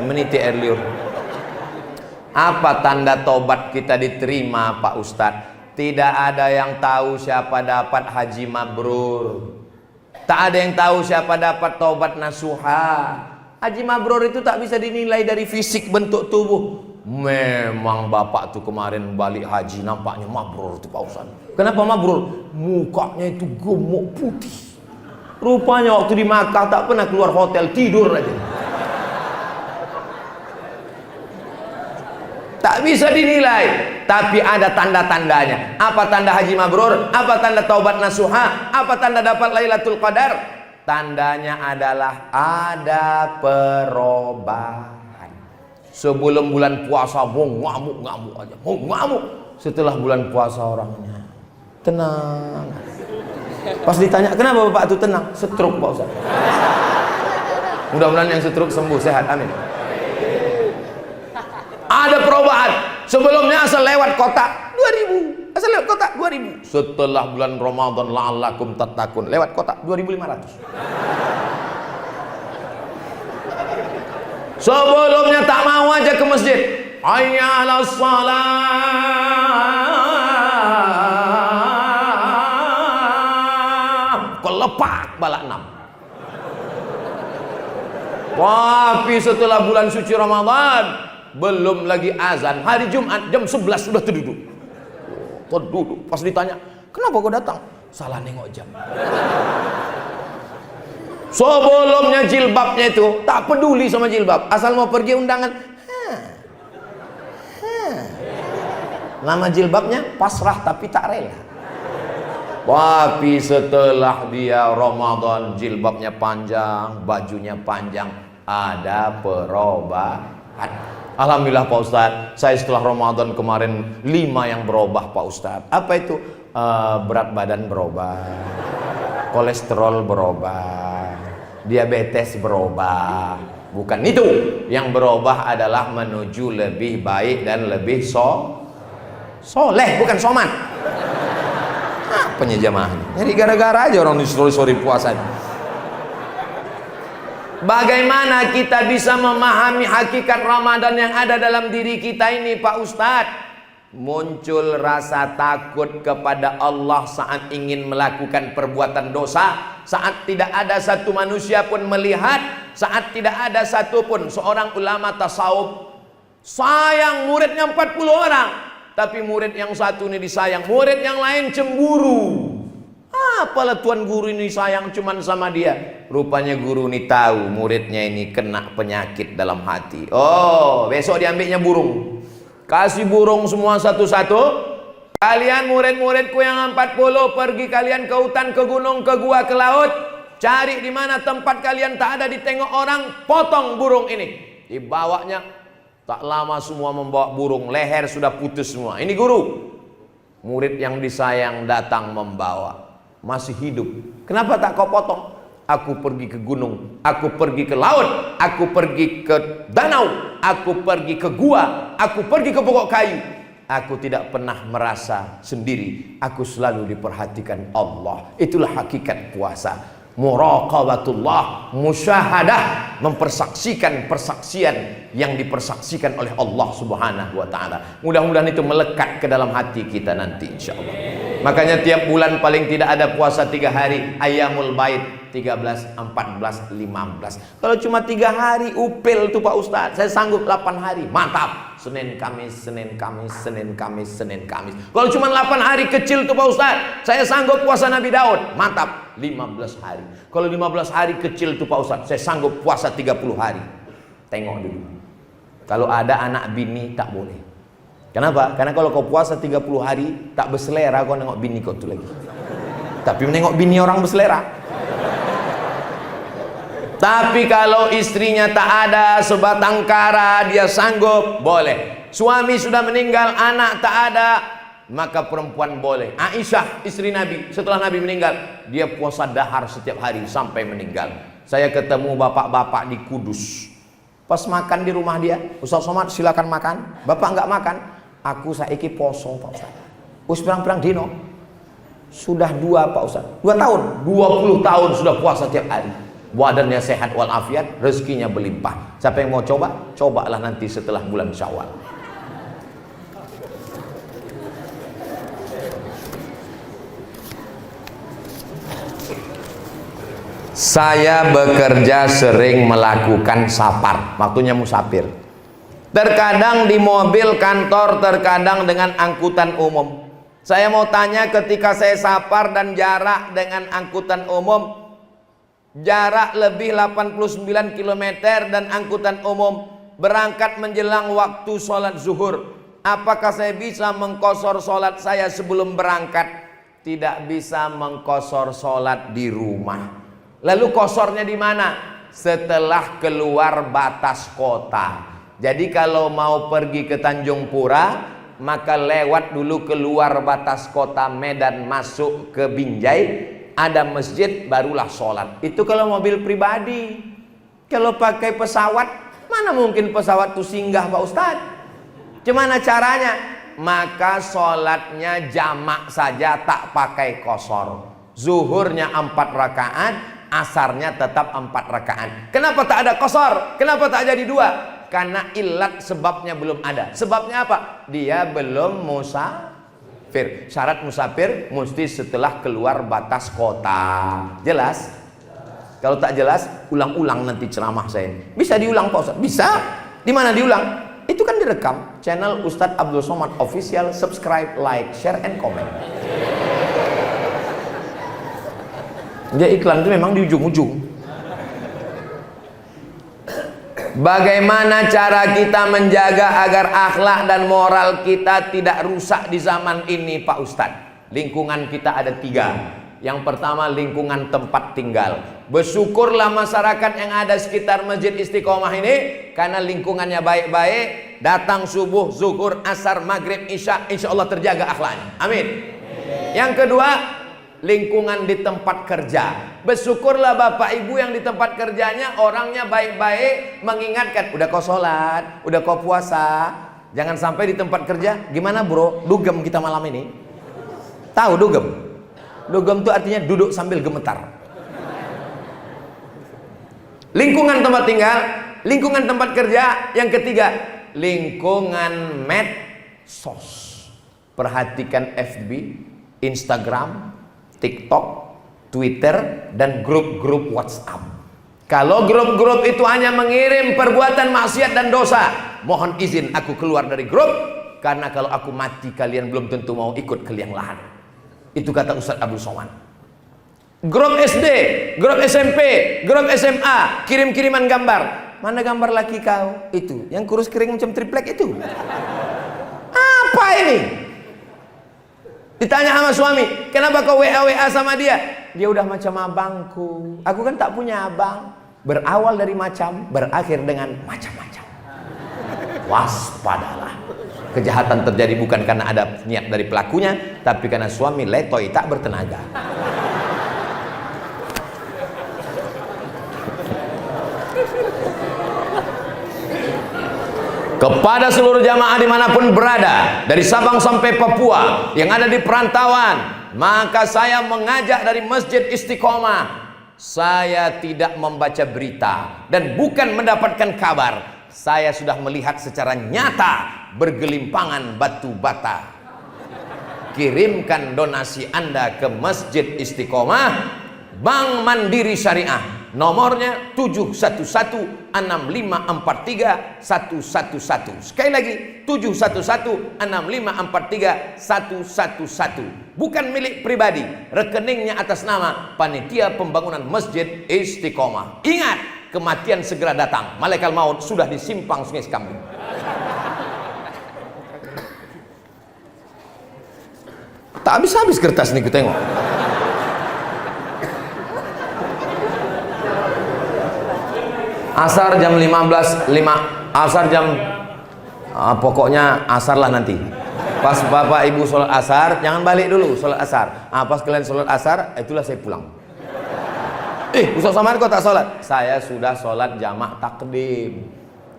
meniti air liur. Apa tanda tobat kita diterima, Pak Ustadz? Tidak ada yang tahu siapa dapat haji mabrur. Tak ada yang tahu siapa dapat tobat nasuha. Haji mabrur itu tak bisa dinilai dari fisik bentuk tubuh. Memang bapak tuh kemarin balik haji nampaknya mabrur tuh Pak Ustadz. Kenapa mabrur? Mukanya itu gemuk putih. Rupanya waktu di Makkah tak pernah keluar hotel, tidur aja. Tak bisa dinilai, tapi ada tanda-tandanya. Apa tanda haji mabrur? Apa tanda taubat nasuha? Apa tanda dapat Lailatul Qadar? Tandanya adalah ada perubahan. Sebelum bulan puasa mau ngamuk-ngamuk aja, mau ngamuk. Setelah bulan puasa orangnya tenang. Pas ditanya, kenapa bapak itu tenang? Stroke Pak Ustaz. Mudah-mudahan yang stroke sembuh, sehat, amin. Ada perubahan. Sebelumnya asal lewat kota 2000, asal lewat kota 2000. Setelah bulan Ramadan la'allakum tattaqun, lewat kota 2500. Sebelumnya tak mau aja ke masjid, hayya 'alas shalah, kelepak balak 6. Tapi setelah bulan suci Ramadan, belum lagi azan, hari Jumat jam 11 sudah terduduk. Pas ditanya, kenapa kau datang? Salah nengok jam. Sebelumnya jilbabnya itu tak peduli sama jilbab, asal mau pergi undangan, nama jilbabnya pasrah tapi tak rela. Tapi setelah dia Ramadan, jilbabnya panjang, bajunya panjang, ada perubahan. Alhamdulillah Pak Ustadz, saya setelah Ramadan kemarin 5 yang berubah Pak Ustadz. Apa itu? Berat badan berubah, kolesterol berubah, diabetes berubah. Bukan itu, yang berubah adalah menuju lebih baik dan lebih soleh, bukan soman. Apanya jamaah? Jadi gara-gara aja orang disuruh puasa. Bagaimana kita bisa memahami hakikat Ramadan yang ada dalam diri kita ini Pak Ustadz? Muncul rasa takut kepada Allah saat ingin melakukan perbuatan dosa, saat tidak ada satu manusia pun melihat, saat tidak ada satu pun. Seorang ulama tasawuf sayang muridnya 40 orang, tapi murid yang satu ini disayang, murid yang lain cemburu. Apalah tuan guru ini sayang cuman sama dia. Rupanya guru ini tahu muridnya ini kena penyakit dalam hati. Oh, besok diambilnya burung. Kasih burung semua satu-satu. Kalian murid-muridku yang 40 pergi kalian ke hutan, ke gunung, ke gua, ke laut. Cari di mana tempat kalian tak ada ditengok orang, potong burung ini. Dibawanya, tak lama semua membawa burung, leher sudah putus semua. Ini guru. Murid yang disayang datang membawa. Masih hidup. Kenapa tak kau potong? Aku pergi ke gunung, aku pergi ke laut, aku pergi ke danau, aku pergi ke gua, aku pergi ke pokok kayu. Aku tidak pernah merasa sendiri. Aku selalu diperhatikan Allah. Itulah hakikat puasa. Muraqabatullah, musyahadah, mempersaksikan persaksian yang dipersaksikan oleh Allah Subhanahu wa taala. Mudah-mudahan itu melekat ke dalam hati kita nanti insyaallah. Makanya tiap bulan paling tidak ada puasa 3 hari, Ayyamul Bait 13, 14, 15. Kalau cuma 3 hari upil tuh Pak Ustadz, saya sanggup 8 hari, mantap. Senin Kamis, Senin Kamis, Senin Kamis, Senin Kamis. Kalau cuma 8 hari kecil tuh Pak Ustadz, saya sanggup puasa Nabi Daud, mantap. 15 hari. Kalau 15 hari kecil tuh Pak Ustadz, saya sanggup puasa 30 hari. Tengok dulu. Kalau ada anak bini tak boleh. Kenapa? Karena kalau kau puasa 30 hari tak berselera, kau nengok bini kau tuh lagi. Tapi menengok bini orang berselera. Tapi kalau istrinya tak ada, sebatang kara dia sanggup, boleh. Suami sudah meninggal, anak tak ada, maka perempuan boleh. Aisyah istri Nabi, setelah Nabi meninggal, dia puasa dahar setiap hari sampai meninggal. Saya ketemu bapak-bapak di Kudus. Pas makan di rumah dia, Ustaz Somad silakan makan. Bapak enggak makan. Aku saiki poso Pak Ustaz. Wis pirang-pirang dino. Sudah 2 Pak Ustaz. 2 tahun, 20 tahun sudah puasa tiap hari. badannya sehat walafiat, rezekinya berlimpah. Siapa yang mau coba? Cobalah nanti setelah bulan Syawal. Saya bekerja sering melakukan safar, waktunya musafir. Terkadang di mobil kantor, terkadang dengan angkutan umum. Saya mau tanya, ketika saya safar dan jarak dengan angkutan umum, jarak lebih 89 km dan angkutan umum, berangkat menjelang waktu sholat zuhur, apakah saya bisa mengqashar sholat saya sebelum berangkat? Tidak bisa mengqashar sholat di rumah. Lalu qasharnya di mana? Setelah keluar batas kota. Jadi kalau mau pergi ke Tanjung Pura, maka lewat dulu keluar batas kota Medan, masuk ke Binjai, ada masjid, barulah sholat. Itu kalau mobil pribadi. Kalau pakai pesawat, mana mungkin pesawat itu singgah Pak Ustadz? Gimana caranya? Maka sholatnya jamak saja, tak pakai qashar. Zuhurnya 4 rakaat, asarnya tetap 4 rakaat. Kenapa tak ada qashar? Kenapa tak jadi 2? Karena ilat, sebabnya belum ada. Sebabnya apa? Dia belum musafir. Syarat musafir mesti setelah keluar batas kota. Jelas? Kalau tak jelas, ulang-ulang nanti ceramah saya. Bisa diulang Pak Ustadz? Bisa. Di mana diulang? Itu kan direkam. Channel Ustadz Abdul Somad Official. Subscribe, like, share, and comment. Dia iklan itu memang di ujung-ujung. Bagaimana cara kita menjaga agar akhlak dan moral kita tidak rusak di zaman ini Pak Ustadz? Lingkungan kita ada 3. Yang pertama, lingkungan tempat tinggal. Bersyukurlah masyarakat yang ada sekitar Masjid Istiqomah ini, karena lingkungannya baik-baik. Datang subuh, zuhur, asar, maghrib, isya, insya Allah terjaga akhlaknya. Amin. Yang kedua, lingkungan di tempat kerja. Bersyukurlah Bapak Ibu yang di tempat kerjanya orangnya baik-baik, mengingatkan, udah kau sholat, udah kau puasa. Jangan sampai di tempat kerja, gimana bro, dugem kita malam ini. Tahu dugem? Dugem itu artinya duduk sambil gemetar. Lingkungan tempat tinggal, lingkungan tempat kerja. Yang ketiga, lingkungan medsos. Perhatikan FB, Instagram, TikTok, Twitter, dan grup-grup WhatsApp. Kalau grup-grup itu hanya mengirim perbuatan maksiat dan dosa, mohon izin aku keluar dari grup, karena kalau aku mati kalian belum tentu mau ikut ke liang lahat. Itu kata Ustadz Abdul Somad. Grup SD, grup SMP, grup SMA, kirim-kiriman gambar. Mana gambar laki kau? Itu, yang kurus kering macam triplek itu. Apa ini? Ditanya sama suami, kenapa kau WA sama dia? Dia udah macam abangku. Aku kan tak punya abang. Berawal dari macam, berakhir dengan macam-macam. Waspadalah. Kejahatan terjadi bukan karena ada niat dari pelakunya, tapi karena suami letoy tak bertenaga. Kepada seluruh jamaah dimanapun berada, dari Sabang sampai Papua yang ada di perantauan, maka saya mengajak dari Masjid Istiqomah. Saya tidak membaca berita dan bukan mendapatkan kabar. Saya sudah melihat secara nyata bergelimpangan batu bata. Kirimkan donasi Anda ke Masjid Istiqomah, Bank Mandiri Syariah. Nomornya 711-6543-111. Sekali lagi, 711-6543-111. Bukan milik pribadi, rekeningnya atas nama Panitia Pembangunan Masjid Istiqomah. Ingat, kematian segera datang. Malaikat maut sudah di simpang Sungai Sekambing. Tak habis-habis kertas nih kita tengok. Asar jam 15.05. Asar jam pokoknya asar lah nanti. Pas Bapak Ibu sholat asar, jangan balik dulu sholat asar. Pas kalian sholat asar, itulah saya pulang. Ustaz Somad kok tak sholat? Saya sudah sholat jamak takdim.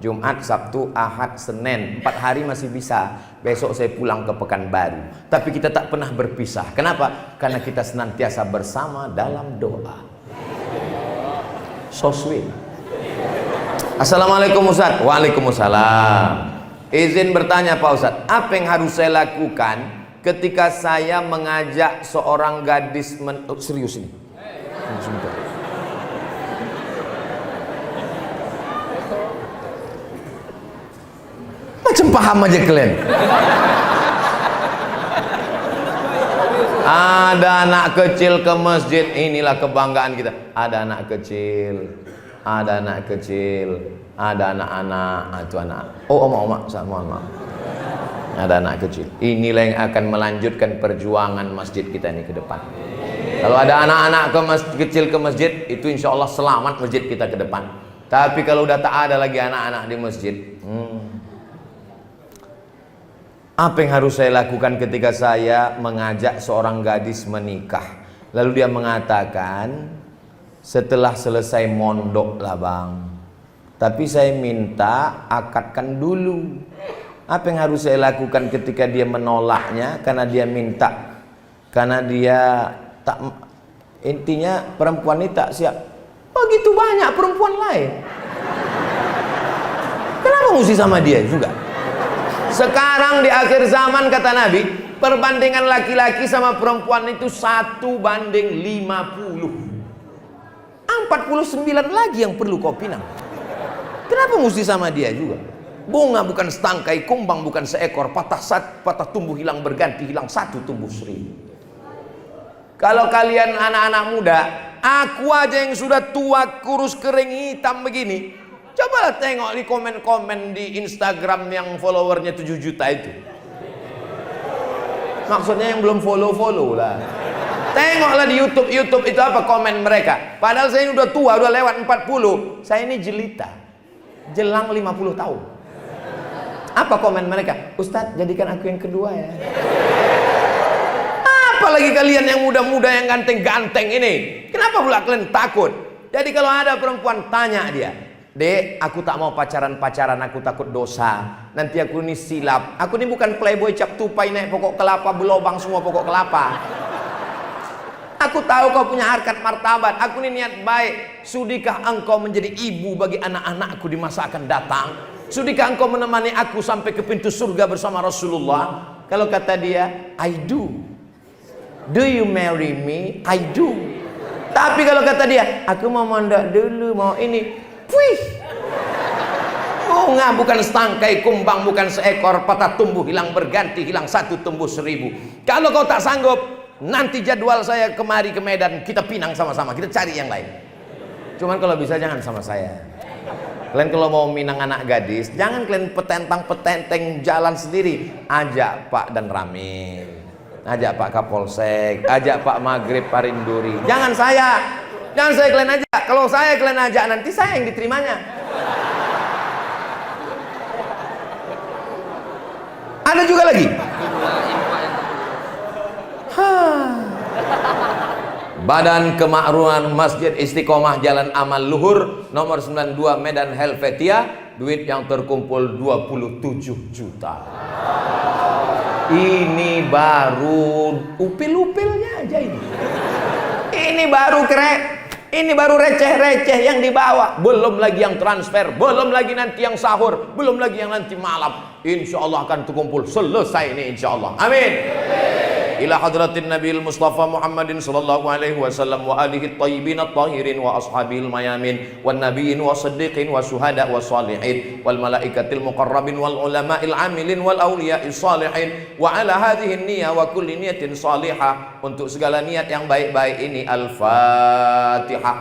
Jumat, Sabtu, Ahad, Senin, 4 hari masih bisa. Besok saya pulang ke Pekanbaru. Tapi kita tak pernah berpisah. Kenapa? Karena kita senantiasa bersama dalam doa. So sweet. Assalamualaikum Ustaz. Waalaikumsalam. Izin bertanya Pak Ustaz, apa yang harus saya lakukan ketika saya mengajak seorang gadis serius ini? Macam paham aja kalian. Ada anak kecil ke masjid, inilah kebanggaan kita. Ada anak kecil, ada anak kecil, ada anak-anak, itu anak. Oh, oma-oma, mohon maaf. Ada anak kecil. Inilah yang akan melanjutkan perjuangan masjid kita ini ke depan. Kalau ada anak-anak kecil ke masjid, itu insya Allah selamat masjid kita ke depan. Tapi kalau udah tak ada lagi anak-anak di masjid, apa yang harus saya lakukan ketika saya mengajak seorang gadis menikah? Lalu dia mengatakan, setelah selesai mondok lah bang, tapi saya minta akadkan dulu. Apa yang harus saya lakukan ketika dia menolaknya karena dia minta, karena dia tak, intinya perempuan ini tak siap. Begitu banyak perempuan lain, kenapa mesti sama dia juga? Sekarang di akhir zaman kata Nabi, perbandingan laki-laki sama perempuan itu 1:50. 49 lagi yang perlu kau pinang. Kenapa mesti sama dia juga? Bunga bukan setangkai, kumbang bukan seekor, patah tumbuh hilang berganti, hilang satu tumbuh 1000. Kalau kalian anak-anak muda, aku aja yang sudah tua, kurus, kering, hitam begini, cobalah tengok di komen-komen di Instagram yang followernya 7 juta itu. Maksudnya yang belum follow lah. Tengoklah di YouTube itu apa komen mereka. Padahal saya ini udah tua, udah lewat 40. Saya ini jelita, jelang 50 tahun. Apa komen mereka? Ustadz, jadikan aku yang kedua ya. Apalagi kalian yang muda-muda yang ganteng-ganteng ini, kenapa pula kalian takut? Jadi kalau ada perempuan tanya dia, Dek, aku tak mau pacaran-pacaran, aku takut dosa. Nanti aku ini silap. Aku ini bukan playboy cap tupai naik pokok kelapa, belobang semua pokok kelapa. Aku tahu kau punya harkat martabat. Aku ini niat baik. Sudikah engkau menjadi ibu bagi anak-anakku di masa akan datang? Sudikah engkau menemani aku sampai ke pintu surga bersama Rasulullah? Kalau kata dia, I do. Do you marry me? I do. Tapi kalau kata dia, aku mau mondok dulu, mau ini. Wih, bunga bukan setangkai, kumbang bukan seekor, patah tumbuh hilang berganti, hilang satu tumbuh 1000. Kalau kau tak sanggup, nanti jadwal saya kemari ke Medan, kita pinang sama-sama, kita cari yang lain. Cuman kalau bisa jangan sama saya. Kalian kalau mau minang anak gadis, jangan kalian petentang-petenteng jalan sendiri. Ajak Pak dan Ramil, ajak Pak Kapolsek, ajak Pak Maghrib Parinduri. Jangan saya kalian ajak. Kalau saya kalian ajak, nanti saya yang diterimanya. Ada juga lagi. Badan Kemakmuran Masjid Istiqomah Jalan Amal Luhur nomor 92 Medan Helvetia, duit yang terkumpul 27 juta. Ini baru upil-upilnya aja ini. Ini baru ini baru receh-receh yang dibawa. Belum lagi yang transfer, belum lagi nanti yang sahur, belum lagi yang nanti malam. Insya Allah akan terkumpul selesai ini insya Allah. Amin. Ila hadratin Nabil Mustafa Muhammadin sallallahu alaihi wasallam wa alihi at-tayyibin at-tahirin wa ashabil mayamin wan nabiyyin wa siddiqin wa syuhada wa salihin wal malaikatil muqarrabin wal ulama'il amilin wal awliya'is salihin wa ala hadhihi an-niyyah wa kulli niyatin salihah. Untuk segala niat yang baik-baik ini, Al-Fatihah.